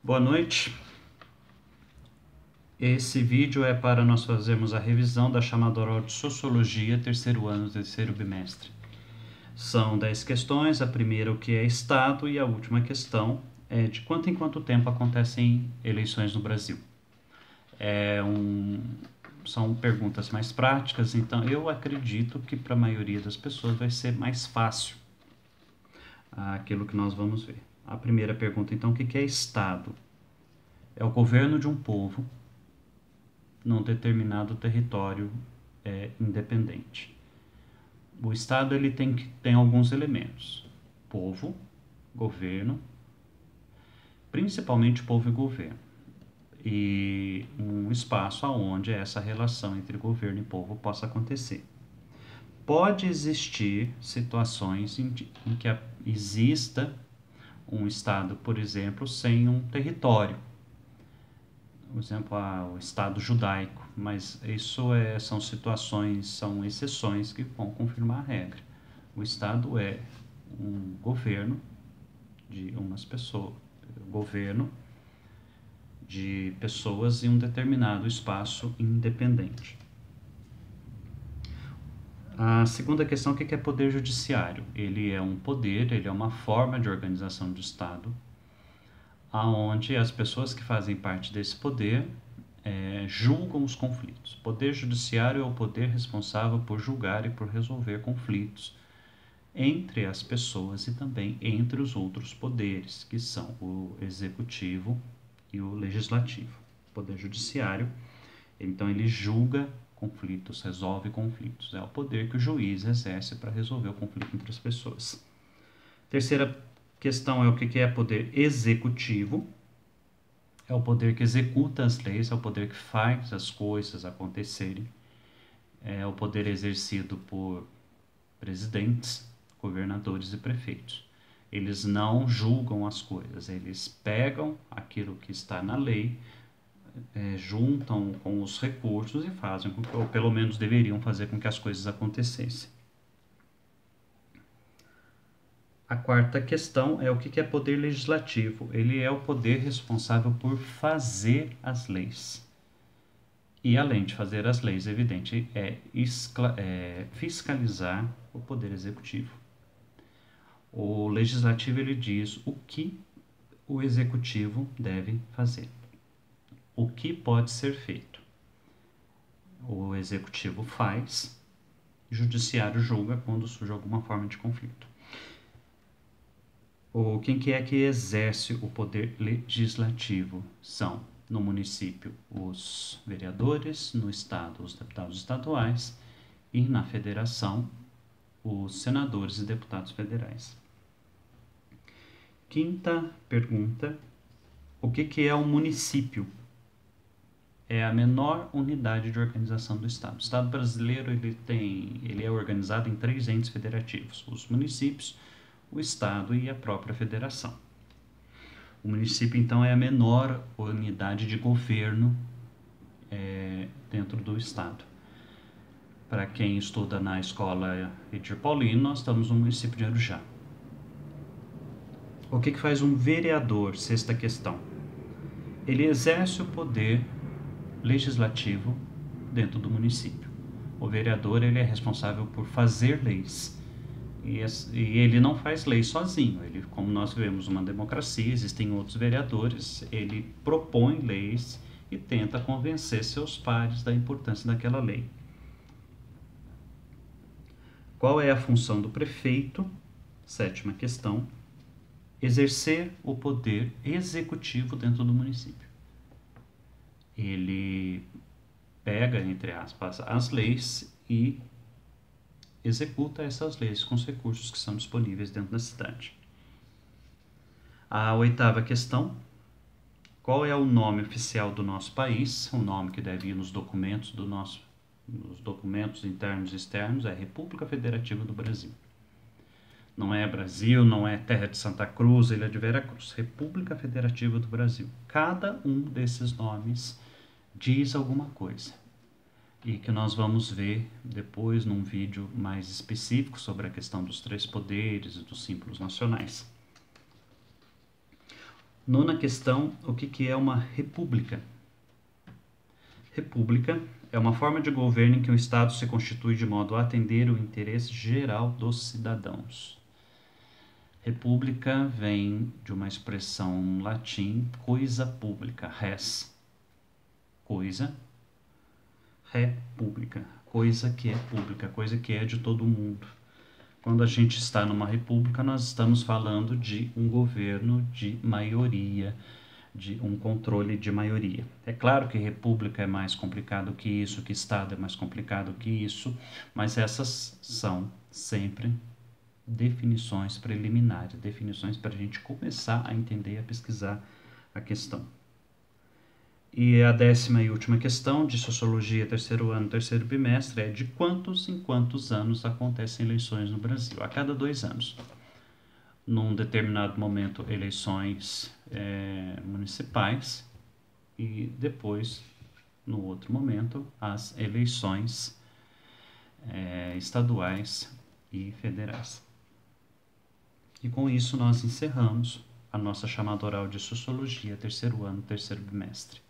Boa noite. Esse vídeo é para nós fazermos a revisão da chamada oral de Sociologia, terceiro ano, terceiro bimestre. São 10 questões, a primeira o que é Estado e a última questão é de quanto em quanto tempo acontecem eleições no Brasil. São perguntas mais práticas, então eu acredito que para a maioria das pessoas vai ser mais fácil aquilo que nós vamos ver. A primeira pergunta, então, o que é Estado? É o governo de um povo num determinado território independente. O Estado ele tem alguns elementos: povo, governo, principalmente povo e governo, e um espaço onde essa relação entre governo e povo possa acontecer. Pode existir situações em que exista um Estado, por exemplo, sem um território. Por exemplo, o Estado judaico, mas isso são situações, são exceções que vão confirmar a regra. O Estado é um governo de umas pessoas, governo de pessoas em um determinado espaço independente. A segunda questão, o que é poder judiciário? Ele é um poder, ele é uma forma de organização do Estado, aonde as pessoas que fazem parte desse poder julgam os conflitos. O poder judiciário é o poder responsável por julgar e por resolver conflitos entre as pessoas e também entre os outros poderes, que são o executivo e o legislativo. O poder judiciário, então, ele julga conflitos, resolve conflitos. É o poder que o juiz exerce para resolver o conflito entre as pessoas. Terceira questão é o que é poder executivo. É o poder que executa as leis, é o poder que faz as coisas acontecerem. É o poder exercido por presidentes, governadores e prefeitos. Eles não julgam as coisas, eles pegam aquilo que está na lei, juntam com os recursos e fazem, ou pelo menos deveriam fazer com que as coisas acontecessem. A quarta questão é o que é poder legislativo. Ele é o poder responsável por fazer as leis. E além de fazer as leis, evidente, fiscalizar o poder executivo. O legislativo ele diz o que o executivo deve fazer, o que pode ser feito. O executivo faz, o judiciário julga quando surge alguma forma de conflito. Quem que é que exerce o poder legislativo? São, no município, os vereadores, no estado, os deputados estaduais e na federação, os senadores e deputados federais. Quinta pergunta, o que é um município? É a menor unidade de organização do Estado. O Estado brasileiro ele é organizado em 3 entes federativos: os municípios, o Estado e a própria federação. O município, então, é a menor unidade de governo dentro do Estado. Para quem estuda na escola Edir Paulino, nós estamos no município de Arujá. O que faz um vereador? Sexta questão. Ele exerce o poder legislativo dentro do município. O vereador ele é responsável por fazer leis. E ele não faz lei sozinho. Ele, como nós vivemos uma democracia, existem outros vereadores, ele propõe leis e tenta convencer seus pares da importância daquela lei. Qual é a função do prefeito? Sétima questão. Exercer o poder executivo dentro do município. Ele pega, entre aspas, as leis e executa essas leis com os recursos que são disponíveis dentro da cidade. A oitava questão, qual é o nome oficial do nosso país? O nome que deve ir nos documentos nos documentos internos e externos é República Federativa do Brasil. Não é Brasil, não é Terra de Santa Cruz, Ilha de Veracruz. República Federativa do Brasil. Cada um desses nomes diz alguma coisa, e que nós vamos ver depois num vídeo mais específico sobre a questão dos 3 poderes e dos símbolos nacionais. Nona questão, o que é uma república? República é uma forma de governo em que o Estado se constitui de modo a atender o interesse geral dos cidadãos. República vem de uma expressão latim, coisa pública, res. Coisa, república, coisa que é pública, coisa que é de todo mundo. Quando a gente está numa república, nós estamos falando de um governo de maioria, de um controle de maioria. É claro que república é mais complicado que isso, que Estado é mais complicado que isso, mas essas são sempre definições preliminares, definições para a gente começar a entender e a pesquisar a questão. E a 10ª e última questão de Sociologia, terceiro ano, terceiro bimestre, é de quantos em quantos anos acontecem eleições no Brasil? A cada 2 anos. Num determinado momento, eleições municipais e depois, no outro momento, as eleições estaduais e federais. E com isso nós encerramos a nossa chamada oral de Sociologia, terceiro ano, terceiro bimestre.